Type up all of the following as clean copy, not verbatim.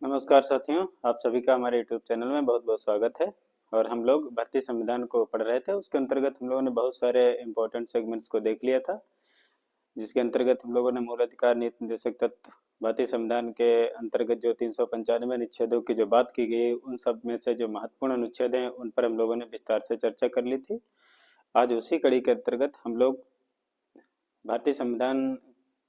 नमस्कार साथियों, आप सभी का हमारे YouTube चैनल में बहुत बहुत स्वागत है। और हम लोग भारतीय संविधान को पढ़ रहे थे। उसके अंतर्गत हम लोगों ने बहुत सारे इम्पोर्टेंट सेगमेंट्स को देख लिया था, जिसके अंतर्गत हम लोगों ने मूल अधिकार, नीति निर्देशक तत्व, भारतीय संविधान के अंतर्गत जो 395 अनुच्छेदों की जो बात की गई, उन सब में से जो महत्वपूर्ण अनुच्छेद हैं उन पर हम लोगों ने विस्तार से चर्चा कर ली थी। आज उसी कड़ी के अंतर्गत हम लोग भारतीय संविधान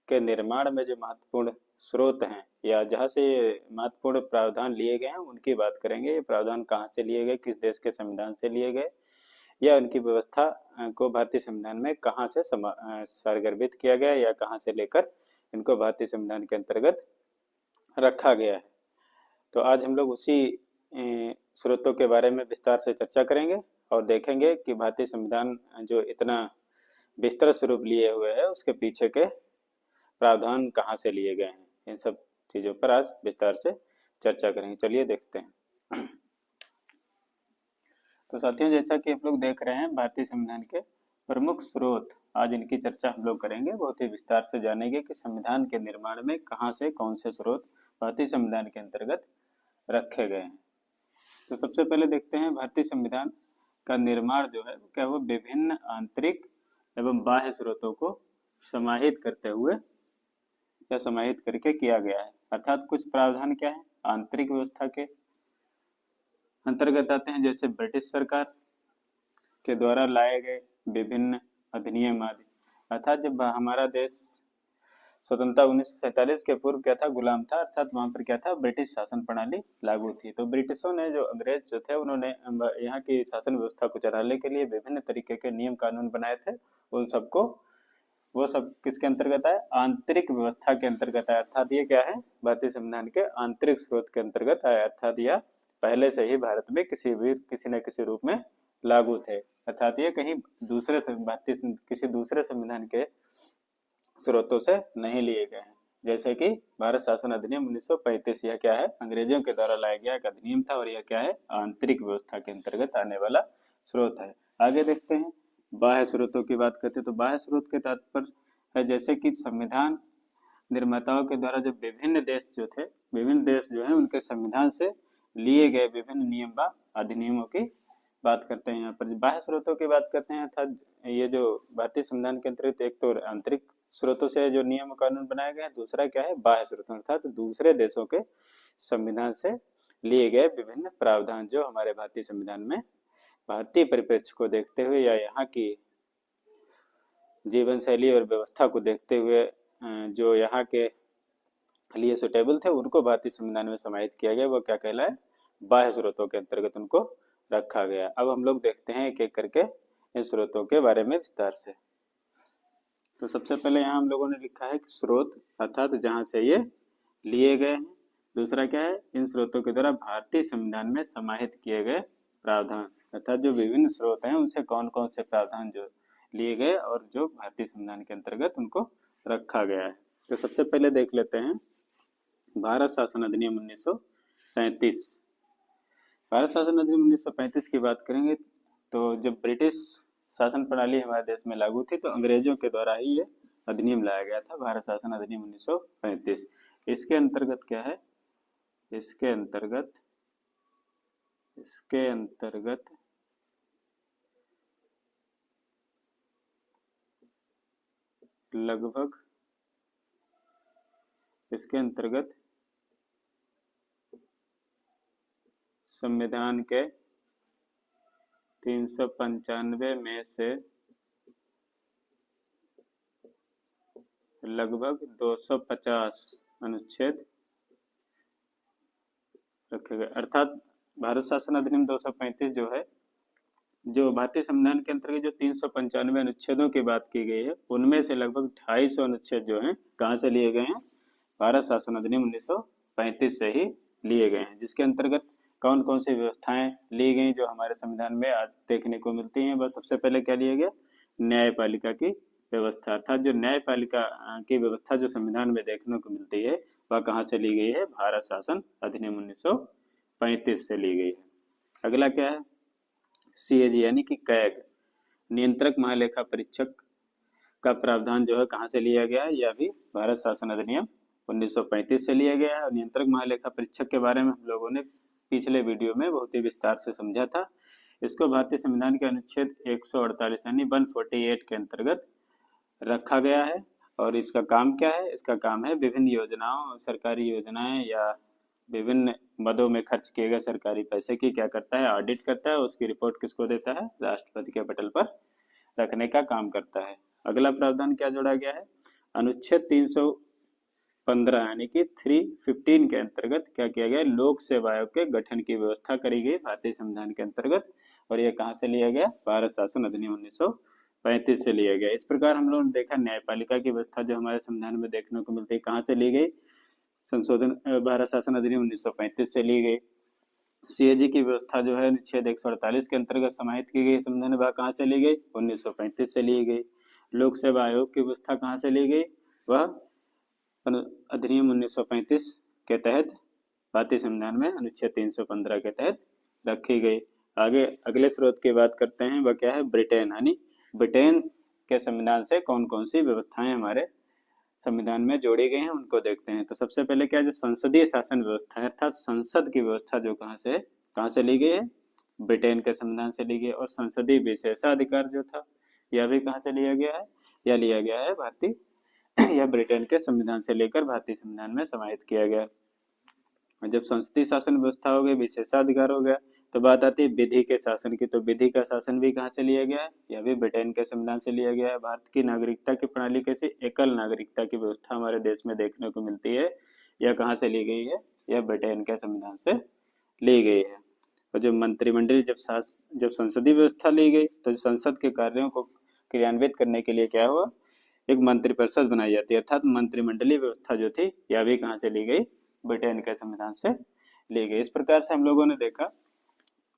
के निर्माण में जो महत्वपूर्ण स्रोत हैं या जहाँ से महत्वपूर्ण प्रावधान लिए गए हैं उनकी बात करेंगे। ये प्रावधान कहाँ से लिए गए, किस देश के संविधान से लिए गए, या उनकी व्यवस्था को भारतीय संविधान में कहाँ से सारगर्भित किया गया या कहाँ से लेकर इनको भारतीय संविधान के अंतर्गत रखा गया है। तो आज हम लोग उसी स्रोतों के बारे में विस्तार से चर्चा करेंगे और देखेंगे कि भारतीय संविधान जो इतना विस्तृत स्वरूप लिए हुए है उसके पीछे के प्रावधान कहाँ से लिए गए हैं। इन सब चीज़ों पर आज विस्तार से चर्चा करेंगे। चलिए देखते हैं। तो साथियों, जैसा कि आप लोग देख रहे हैं, भारतीय संविधान के प्रमुख स्रोत, आज इनकी चर्चा हम लोग करेंगे। बहुत ही विस्तार से जानेंगे कि संविधान के निर्माण में कहाँ से कौन से स्रोत भारतीय संविधान के अंतर्गत रखे गए हैं। तो सबसे पहले देखते हैं भारतीय संविधान का निर्माण जो है क्या वो विभिन्न आंतरिक एवं बाह्य स्रोतों को समाहित करते हुए या समाहित करके किया गया है। अर्थात कुछ प्रावधान क्या है, आंतरिक व्यवस्था के अंतर्गत आते हैं, जैसे ब्रिटिश सरकार के द्वारा लाए गए विभिन्न अधिनियम आदि। अर्थात जब हमारा देश स्वतंत्रता 1947 के पूर्व क्या था, गुलाम था, अर्थात वहां पर क्या था, ब्रिटिश शासन प्रणाली लागू थी। तो ब्रिटिशों ने, जो अंग्रेज जो थे, उन्होंने यहाँ की शासन व्यवस्था को चलाने के लिए विभिन्न तरीके के नियम कानून बनाए थे। उन सबको वो सब किसके अंतर्गत आए, आंतरिक व्यवस्था के अंतर्गत आए। अर्थात ये क्या है, भारतीय संविधान के आंतरिक स्रोत के अंतर्गत आए। अर्थात यह पहले से ही भारत में किसी न किसी रूप में लागू थे। अर्थात ये कहीं दूसरे भारतीय किसी दूसरे संविधान के स्रोतों से नहीं लिए गए हैं। जैसे कि भारत शासन अधिनियम 1935, यह क्या है, अंग्रेजों के द्वारा लाया गया एक अधिनियम था और यह क्या है, आंतरिक व्यवस्था के अंतर्गत आने वाला स्रोत है। आगे देखते हैं, बाह्य स्रोतों की बात करते हैं। तो बाह्य स्रोत के तात्पर्य है जैसे कि संविधान निर्माताओं के द्वारा जो विभिन्न देश जो है उनके संविधान से लिए गए विभिन्न नियम व अधिनियमों की बात करते हैं। यहाँ पर बाह्य स्रोतों की बात करते हैं, अर्थात ये जो भारतीय संविधान के अंतर्गत एक तो आंतरिक स्रोतों से जो नियम कानून बनाए गए, दूसरा क्या है, बाह्य स्रोतों, अर्थात दूसरे देशों के संविधान से लिए गए विभिन्न प्रावधान जो हमारे भारतीय संविधान में भारतीय परिप्रेक्ष्य को देखते हुए या यहाँ की जीवन शैली और व्यवस्था को देखते हुए जो यहाँ के लिए सुटेबल थे, उनको भारतीय संविधान में समाहित किया गया। वो क्या कहलाए, बाह्य स्रोतों के अंतर्गत उनको रखा गया। अब हम लोग देखते हैं एक एक करके इन स्रोतों के बारे में विस्तार से। तो सबसे पहले यहाँ हम लोगों ने लिखा है कि स्रोत, अर्थात जहाँ से ये लिए गए हैं। दूसरा क्या है, इन स्रोतों के द्वारा भारतीय संविधान में समाहित किए गए प्रावधान, अर्थात जो विभिन्न स्रोत हैं उनसे कौन कौन से प्रावधान जो लिए गए और जो भारतीय संविधान के अंतर्गत उनको रखा गया है। तो सबसे पहले देख लेते हैं भारत शासन अधिनियम 1935। भारत शासन अधिनियम 1935 की बात करेंगे तो जब ब्रिटिश शासन प्रणाली हमारे देश में लागू थी तो अंग्रेजों के द्वारा ही ये अधिनियम लाया गया था, भारत शासन अधिनियम 1935। इसके अंतर्गत क्या है, इसके अंतर्गत लगभग संविधान के 395 में से लगभग 250 अनुच्छेद रखे गए। अर्थात भारत शासन अधिनियम 235 जो है, जो भारतीय संविधान के अंतर्गत जो 395 अनुच्छेदों की बात की गई है, उनमें से लगभग 250 अनुच्छेद जो हैं कहाँ से लिए गए हैं, भारत शासन अधिनियम 1935 से ही लिए गए हैं। जिसके अंतर्गत कौन कौन सी व्यवस्थाएं ली गई जो हमारे संविधान में आज देखने को मिलती हैं। बस सबसे पहले क्या लिया गया, न्यायपालिका की व्यवस्था। अर्थात जो न्यायपालिका की व्यवस्था जो संविधान में देखने को मिलती है वह कहाँ से ली गई है, भारत शासन अधिनियम 1935 से ली गई है। अगला क्या है, सीएजी यानी कि कैग, नियंत्रक महालेखा परीक्षक का प्रावधान जो है कहाँ से लिया गया है, यह भी भारत शासन अधिनियम 1935 से लिया गया है। और नियंत्रक महालेखा परीक्षक के बारे में हम लोगों ने पिछले वीडियो में बहुत ही विस्तार से समझा था। इसको भारतीय संविधान के अनुच्छेद 148 यानी 148 के अंतर्गत रखा गया है। और इसका काम क्या है? इसका काम है विभिन्न योजनाओं, सरकारी योजनाएं या विभिन्न मदों में खर्च किए गए सरकारी पैसे की क्या करता है? ऑडिट करता है। उसकी रिपोर्ट किसको देता है? राष्ट्रपति के पटल पर रखने का काम करता है। अगला प्रावधान क्या जोड़ा गया है? अनुच्छेद 315 यानी कि 315 के अंतर्गत क्या किया गया? लोक सेवा आयोग के गठन की व्यवस्था करी गई भारतीय संविधान के अंतर्गत। और यह कहाँ से लिया गया? भारत शासन अधिनियम 1935 से लिया गया। इस प्रकार हम लोगों ने देखा न्यायपालिका की व्यवस्था जो हमारे संविधान में देखने को मिलती है कहाँ से ली गई? संशोधन भारत शासन अधिनियम 1935 से ली गई। सीएजी की व्यवस्था जो है अनुच्छेद 148 के अंतर्गत समाहित की गई संविधान में, कहाँ से ली गई? 1935 से ली गई। लोक सेवा आयोग की व्यवस्था कहाँ से ली गई? वह अधिनियम 1935 के तहत भारतीय संविधान में अनुच्छेद 315 के तहत रखी गई। आगे अगले स्रोत की बात करते हैं, वह क्या है? ब्रिटेन। यानी ब्रिटेन के संविधान से कौन कौन सी व्यवस्थाएं हमारे संविधान में जोड़ी गई हैं उनको देखते हैं। तो सबसे पहले क्या है? जो संसदीय शासन व्यवस्था है अर्थात संसद की व्यवस्था जो कहाँ से ली गई है? ब्रिटेन के संविधान से ली गई। और संसदीय विशेषाधिकार जो था यह भी कहाँ से लिया गया है? यह लिया गया है भारतीय या ब्रिटेन के संविधान से लेकर भारतीय संविधान में समाहित किया गया। जब संसदीय शासन व्यवस्था हो गई, विशेषाधिकार हो गया, तो बात आती है विधि के शासन की। तो विधि का शासन भी कहाँ से लिया गया है? यह भी ब्रिटेन के संविधान से लिया गया है। भारत की नागरिकता की प्रणाली कैसी? एकल नागरिकता की व्यवस्था हमारे देश में देखने को मिलती है। यह कहाँ से ली गई है? यह ब्रिटेन के संविधान से ली गई है। और जो मंत्रिमंडल जब संसदीय व्यवस्था ली गई तो संसद के कार्यों को क्रियान्वित करने के लिए क्या हुआ? एक मंत्रिपरिषद बनाई जाती है अर्थात मंत्रिमंडलीय व्यवस्था जो थी यह भी कहाँ से ली गई? ब्रिटेन के संविधान से ली गई। इस प्रकार से हम लोगों ने देखा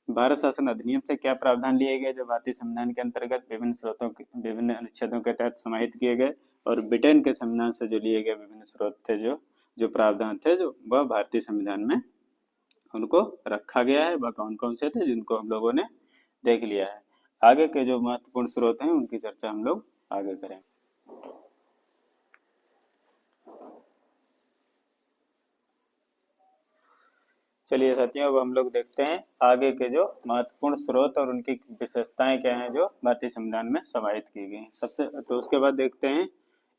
भारत शासन अधिनियम से क्या प्रावधान लिए गए जो भारतीय संविधान के अंतर्गत विभिन्न अनुच्छेदों के तहत समाहित किए गए। और ब्रिटेन के संविधान से जो लिए गए विभिन्न स्रोत थे जो प्रावधान थे जो वह भारतीय संविधान में उनको रखा गया है। वह कौन कौन से थे जिनको हम लोगों ने देख लिया है। आगे के जो महत्वपूर्ण स्रोत हैं उनकी चर्चा हम लोग आगे करें। चलिए साथियों, अब हम लोग देखते हैं आगे के जो महत्वपूर्ण स्रोत और उनकी विशेषताएं क्या हैं जो भारतीय संविधान में समाहित की गई। तो उसके बाद देखते हैं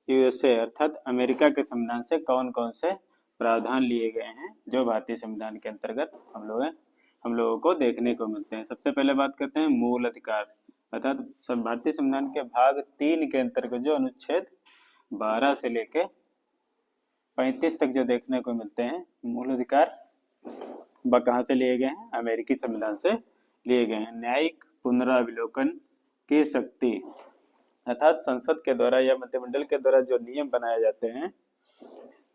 यूएसए अर्थात अमेरिका के संविधान से कौन कौन से प्रावधान लिए गए हैं जो भारतीय संविधान के अंतर्गत हम लोगों को देखने को मिलते हैं। सबसे पहले बात करते हैं मूल अधिकार अर्थात भारतीय संविधान के भाग 3 के अंतर्गत जो अनुच्छेद 12 से लेके 35 तक जो देखने को मिलते हैं मूल अधिकार वह कहाँ से लिए गए हैं? अमेरिकी संविधान से लिए गए हैं। न्यायिक पुनरावलोकन की शक्ति अर्थात संसद के द्वारा या मंत्रिमंडल के द्वारा जो नियम बनाए जाते हैं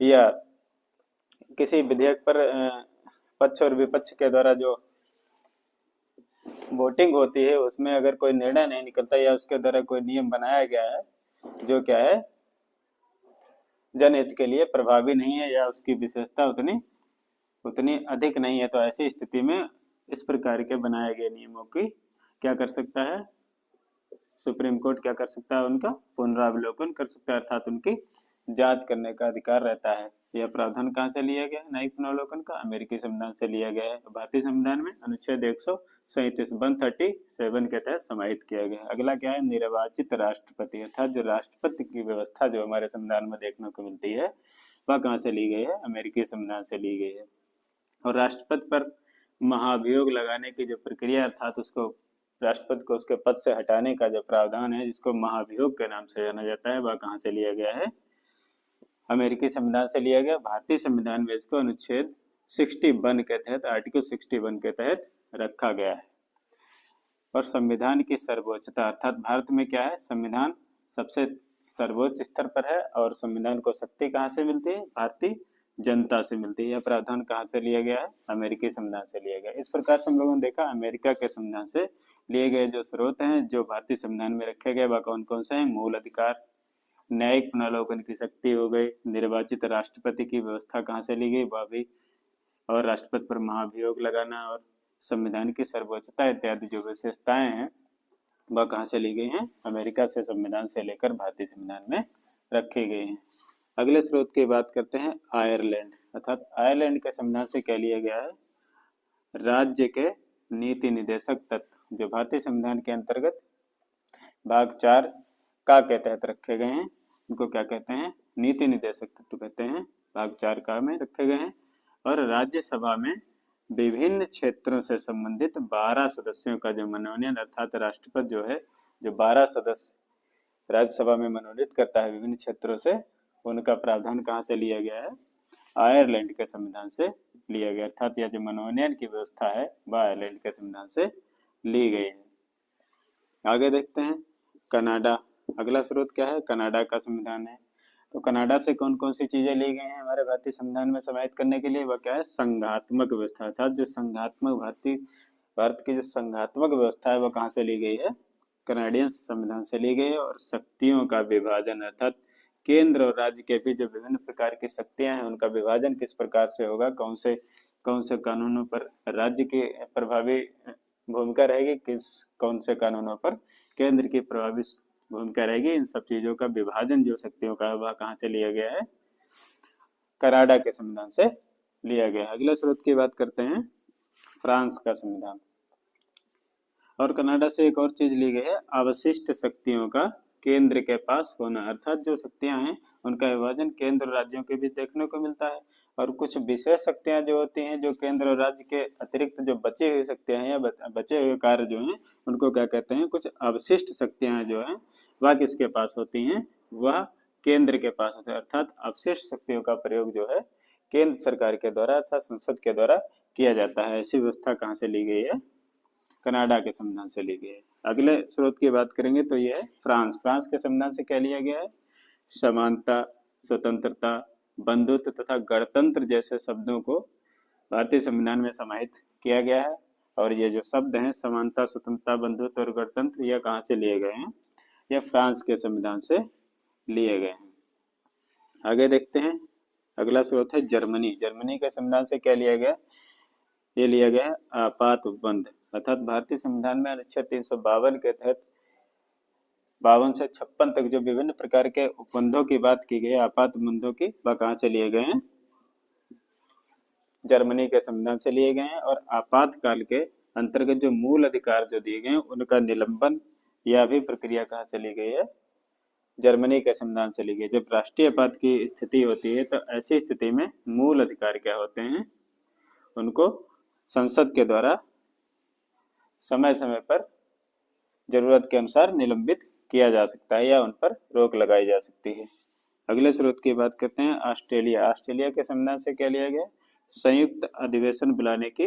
या किसी विधेयक पर पक्ष और विपक्ष के द्वारा जो वोटिंग होती है उसमें अगर कोई निर्णय नहीं निकलता या उसके द्वारा कोई नियम बनाया गया है जो क्या है जनहित के लिए प्रभावी नहीं है या उसकी विशेषता उतनी अधिक नहीं है, तो ऐसी स्थिति में इस प्रकार के बनाए गए नियमों की क्या कर सकता है? सुप्रीम कोर्ट क्या कर सकता है? उनका पुनरावलोकन कर सकता है अर्थात उनकी जांच करने का अधिकार रहता है। यह प्रावधान कहाँ से लिया गया है? न्यायिक पुनरावलोकन का अमेरिकी संविधान से लिया गया है। भारतीय संविधान में अनुच्छेद 137 137 के तहत समाहित किया गया है। अगला क्या है? निर्वाचित राष्ट्रपति अर्थात जो राष्ट्रपति की व्यवस्था जो हमारे संविधान में देखने को मिलती है वह कहाँ से ली गई है? अमेरिकी संविधान से ली गई है। और राष्ट्रपति पर महाभियोग लगाने की जो प्रक्रिया अर्थात उसको राष्ट्रपति को उसके पद से हटाने का जो प्रावधान है जिसको महाभियोग के नाम से जाना जाता है वह कहाँ से लिया गया है? अमेरिकी संविधान से लिया गया। भारतीय संविधान में इसको अनुच्छेद 61 के तहत आर्टिकल 61 के तहत रखा गया है। और संविधान की सर्वोच्चता अर्थात भारत में क्या है? संविधान सबसे सर्वोच्च स्तर पर है और संविधान को शक्ति कहाँ से मिलती है? भारतीय जनता से मिलती है। यह प्रावधान कहाँ से लिया गया है? अमेरिकी संविधान से लिया गया। इस प्रकार से हम लोगों ने देखा अमेरिका के संविधान से लिए गए जो स्रोत हैं जो भारतीय संविधान में रखे गए वह कौन कौन से हैं? मूल अधिकार, न्यायिक पुनरावलोकन की शक्ति हो गई, निर्वाचित राष्ट्रपति की व्यवस्था कहाँ से ली गई वह भी, और राष्ट्रपति पर महाभियोग लगाना और संविधान की सर्वोच्चता इत्यादि जो विशेषताएं हैं वह कहाँ से ली गई हैं? अमेरिका से संविधान से लेकर भारतीय संविधान में रखी गई हैं। अगले स्रोत की बात करते हैं आयरलैंड, अर्थात आयरलैंड के संविधान से क्या लिया गया है, राज्य के नीति निदेशक तत्व जो भारतीय संविधान के अंतर्गत भाग 4 का के तहत रखे गए हैं, उनको क्या कहते हैं, नीति निदेशक तत्व कहते हैं, भाग 4 का में रखे गए हैं। और राज्यसभा में विभिन्न क्षेत्रों से संबंधित 12 सदस्यों का जो मनोनयन, अर्थात राष्ट्रपति जो है, जो 12 सदस्य राज्यसभा में मनोनीत करता है विभिन्न क्षेत्रों से, उनका प्रावधान कहाँ से लिया गया है, आयरलैंड के संविधान से लिया गया। अर्थात यह जो मनोनयन की व्यवस्था है वह आयरलैंड के संविधान से ली गई है। आगे देखते हैं कनाडा, अगला स्रोत क्या है, कनाडा का संविधान है। तो कनाडा से कौन कौन सी चीजें ली गई हैं हमारे भारतीय संविधान में समाहित करने के लिए, वह क्या है, संघात्मक व्यवस्था, अर्थात जो संघात्मक भारत की जो संघात्मक व्यवस्था है वह कहाँ से ली गई है, कनाडियन संविधान से ली गई है। और शक्तियों का विभाजन, अर्थात केंद्र और राज्य के भी जो विभिन्न प्रकार की शक्तियां हैं उनका विभाजन किस प्रकार से होगा, कौन से कानूनों पर राज्य की प्रभावी भूमिका रहेगी, कौन से कानूनों पर केंद्र की प्रभावी भूमिका रहेगी, इन सब चीजों का विभाजन जो शक्तियों का है वह कहाँ से लिया गया है, कनाडा के संविधान से लिया गया है। अगले स्रोत की बात करते हैं फ्रांस का संविधान। और कनाडा से एक और चीज ली गई है, अवशिष्ट शक्तियों का केंद्र के पास होना, अर्थात जो शक्तियां हैं उनका विभाजन केंद्र और राज्यों के बीच देखने को मिलता है। और कुछ विशेष शक्तियां जो होती हैं, जो केंद्र और राज्य के अतिरिक्त जो बची हुई शक्तियां हैं या बचे हुए कार्य जो हैं उनको क्या कहते हैं, कुछ अवशिष्ट शक्तियां जो हैं वह किसके पास होती हैं, वह केंद्र के पास होते हैं। अर्थात अवशिष्ट शक्तियों का प्रयोग जो है केंद्र सरकार के द्वारा अर्थात संसद के द्वारा किया जाता है। ऐसी व्यवस्था कहाँ से ली गई है, कनाडा के संविधान से ली गई है। अगले स्रोत की बात करेंगे तो यह है फ्रांस। फ्रांस के संविधान से क्या लिया गया है, समानता, स्वतंत्रता, बंधुत्व तथा गणतंत्र जैसे शब्दों को भारतीय संविधान में समाहित किया गया है। और ये जो शब्द हैं समानता, स्वतंत्रता, बंधुत्व और गणतंत्र, यह कहाँ से लिए गए हैं, यह फ्रांस के संविधान से लिए गए हैं। आगे देखते हैं अगला स्रोत है जर्मनी। जर्मनी के संविधान से क्या लिया गया, ये लिया गया है आपात उपबंध, अर्थात भारतीय संविधान में अनुच्छेद 352 के तहत 52 से 56 तक जो विभिन्न प्रकार के उपबंधों की बात की गई है, आपात उपबंधों की, वह कहाँ से लिए गए हैं, जर्मनी के संविधान से लिए गए हैं। और आपातकाल के अंतर्गत जो मूल अधिकार जो दिए गए हैं उनका निलंबन या भी प्रक्रिया कहाँ से ली गई है, जर्मनी के संविधान से ली गई। जब राष्ट्रीय आपात की स्थिति होती है तो ऐसी स्थिति में मूल अधिकार क्या होते हैं, उनको संसद के द्वारा समय समय पर जरूरत के अनुसार निलंबित किया जा सकता है या उन पर रोक लगाई जा सकती है। अगले स्रोत की बात करते हैं ऑस्ट्रेलिया। ऑस्ट्रेलिया के संविधान से क्या लिया गया, संयुक्त अधिवेशन बुलाने की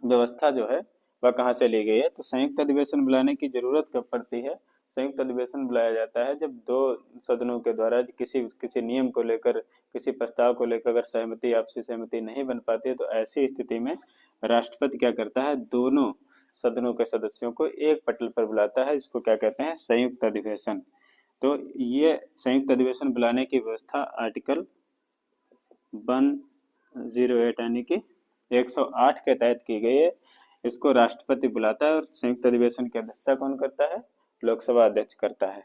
व्यवस्था जो है वह कहाँ से ली गई है। तो संयुक्त अधिवेशन बुलाने की जरूरत कब पड़ती है, संयुक्त अधिवेशन बुलाया जाता है जब दो सदनों के द्वारा किसी नियम को लेकर, किसी प्रस्ताव को लेकर अगर आपसी सहमति नहीं बन पाती है, तो ऐसी स्थिति में राष्ट्रपति क्या करता है, दोनों सदनों के सदस्यों को एक पटल पर बुलाता है, इसको क्या कहते हैं, संयुक्त अधिवेशन। तो ये संयुक्त अधिवेशन बुलाने की व्यवस्था आर्टिकल 108 यानी कि 108 के तहत की गई है। इसको राष्ट्रपति बुलाता है और संयुक्त अधिवेशन की अध्यक्षता कौन करता है, लोकसभा अध्यक्ष करता है।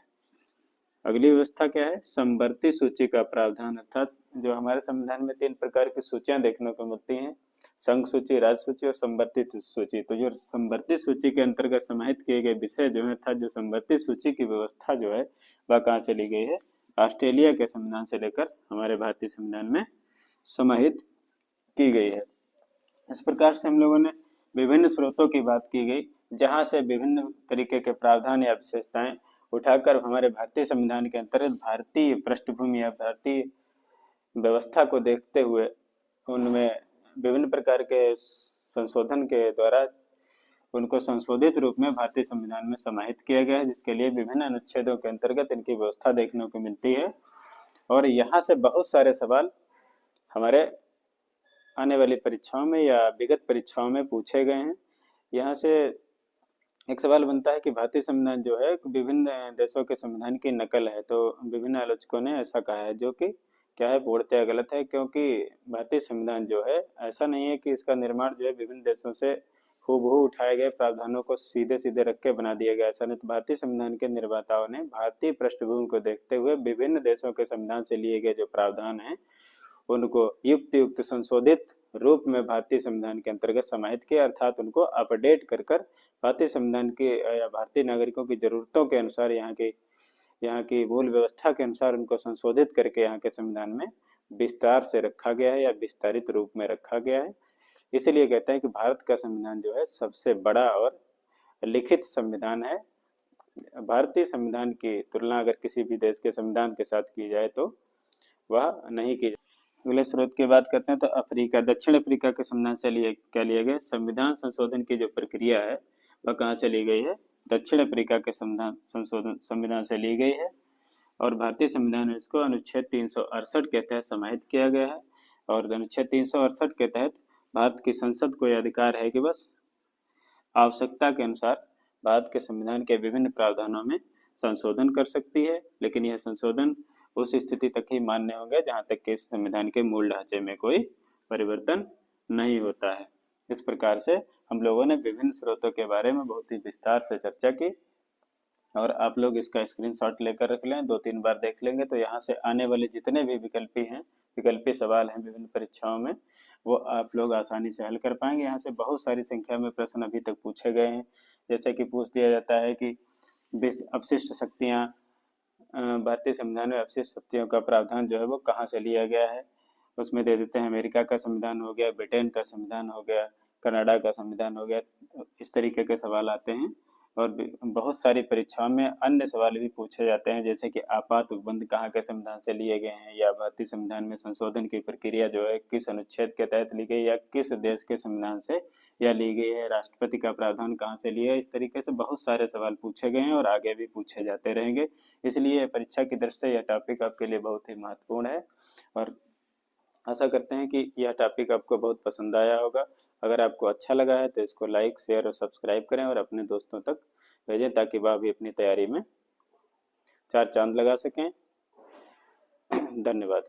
अगली व्यवस्था क्या है, समवर्ती सूची का प्रावधान, अर्थात जो हमारे संविधान में 3 प्रकार की सूचियां देखने को मिलती हैं, संघ सूची, राज्य सूची और समवर्ती सूची। तो जो समवर्ती सूची के अंतर्गत समाहित किए गए विषय जो है, अर्थात जो समवर्ती सूची की व्यवस्था जो है वह कहाँ से ली गई है, ऑस्ट्रेलिया के संविधान से लेकर हमारे भारतीय संविधान में समाहित की गई है। इस प्रकार से हम लोगों ने विभिन्न स्रोतों की बात की गई, जहां से विभिन्न तरीके के प्रावधान या विशेषताएं उठाकर हमारे भारतीय संविधान के अंतर्गत भारतीय पृष्ठभूमि या भारतीय व्यवस्था को देखते हुए उनमें विभिन्न प्रकार के संशोधन के द्वारा उनको संशोधित रूप में भारतीय संविधान में समाहित किया गया है, जिसके लिए विभिन्न अनुच्छेदों के अंतर्गत इनकी व्यवस्था देखने को मिलती है। और यहाँ से बहुत सारे सवाल हमारे आने वाली परीक्षाओं में या विगत परीक्षाओं में पूछे गए हैं। यहाँ से एक सवाल बनता है कि भारतीय संविधान जो है विभिन्न देशों के संविधान की नकल है, तो विभिन्न आलोचकों ने ऐसा कहा है, जो कि क्या है, पूर्णतः गलत है। क्योंकि भारतीय संविधान जो है ऐसा नहीं है कि इसका निर्माण जो है विभिन्न देशों से हूबहू उठाए गए प्रावधानों को सीधे सीधे रख के बना दिया गया। ऐसा नहीं, तो भारतीय संविधान के निर्माताओं ने भारतीय पृष्ठभूमि को देखते हुए विभिन्न देशों के संविधान से लिए गए जो प्रावधान हैं उनको युक्त युक्त संशोधित रूप में भारतीय संविधान के अंतर्गत समाहित किया, अर्थात उनको अपडेट कर कर भारतीय संविधान के या भारतीय नागरिकों की जरूरतों के अनुसार यहाँ की मूल व्यवस्था के अनुसार उनको संशोधित करके यहाँ के संविधान में विस्तार से रखा गया है या विस्तारित रूप में रखा गया है। इसलिए कहते हैं कि भारत का संविधान जो है सबसे बड़ा और लिखित संविधान है। भारतीय संविधान की तुलना अगर किसी भी देश के संविधान के साथ की जाए तो वह नहीं की जाए। अगले स्रोत की बात करते हैं तो अफ्रीका, दक्षिण अफ्रीका के संविधान से क्या लिया गया? संविधान संशोधन की जो प्रक्रिया है वह कहाँ से ली गई है? दक्षिण अफ्रीका के संविधान से ली गई है। और भारतीय संविधान में इसको अनुच्छेद 368 के तहत समाहित किया गया है। और अनुच्छेद 368 के तहत भारत की संसद को यह अधिकार है कि बस आवश्यकता के अनुसार भारत के संविधान के विभिन्न प्रावधानों में संशोधन कर सकती है, लेकिन यह संशोधन उस स्थिति तक ही मान्य होंगे जहां तक कि संविधान के मूल ढांचे में कोई परिवर्तन नहीं होता है। इस प्रकार से हम लोगों ने विभिन्न स्रोतों के बारे में बहुत ही विस्तार से चर्चा की और आप लोग इसका स्क्रीनशॉट लेकर रख लें, 2-3 बार देख लेंगे तो यहाँ से आने वाले जितने भी विकल्पी सवाल हैं विभिन्न परीक्षाओं में वो आप लोग आसानी से हल कर पाएंगे। यहाँ से बहुत सारी संख्या में प्रश्न अभी तक पूछे गए हैं, जैसे कि पूछ दिया जाता है कि अपशिष्ट शक्तियाँ, भारतीय संविधान में अपशिष्ट शक्तियों का प्रावधान जो है वो कहाँ से लिया गया है। उसमें दे देते हैं अमेरिका का संविधान हो गया, ब्रिटेन का संविधान हो गया, कनाडा का संविधान हो गया। इस तरीके के सवाल आते हैं और बहुत सारी परीक्षाओं में अन्य सवाल भी पूछे जाते हैं, जैसे कि आपात उपबंध कहाँ के संविधान से लिए गए हैं, या भारतीय संविधान में संशोधन की प्रक्रिया जो है किस अनुच्छेद के तहत ली गई या किस देश के संविधान से या ली गई है, राष्ट्रपति का प्रावधान कहाँ से लिया है। इस तरीके से बहुत सारे सवाल पूछे गए हैं और आगे भी पूछे जाते रहेंगे। इसलिए परीक्षा की दृष्टि से यह टॉपिक आपके लिए बहुत ही महत्वपूर्ण है और आशा करते हैं कि यह टॉपिक आपको बहुत पसंद आया होगा। अगर आपको अच्छा लगा है तो इसको लाइक, शेयर और सब्सक्राइब करें और अपने दोस्तों तक भेजें ताकि वह भी अपनी तैयारी में 4 चांद लगा सकें। धन्यवाद।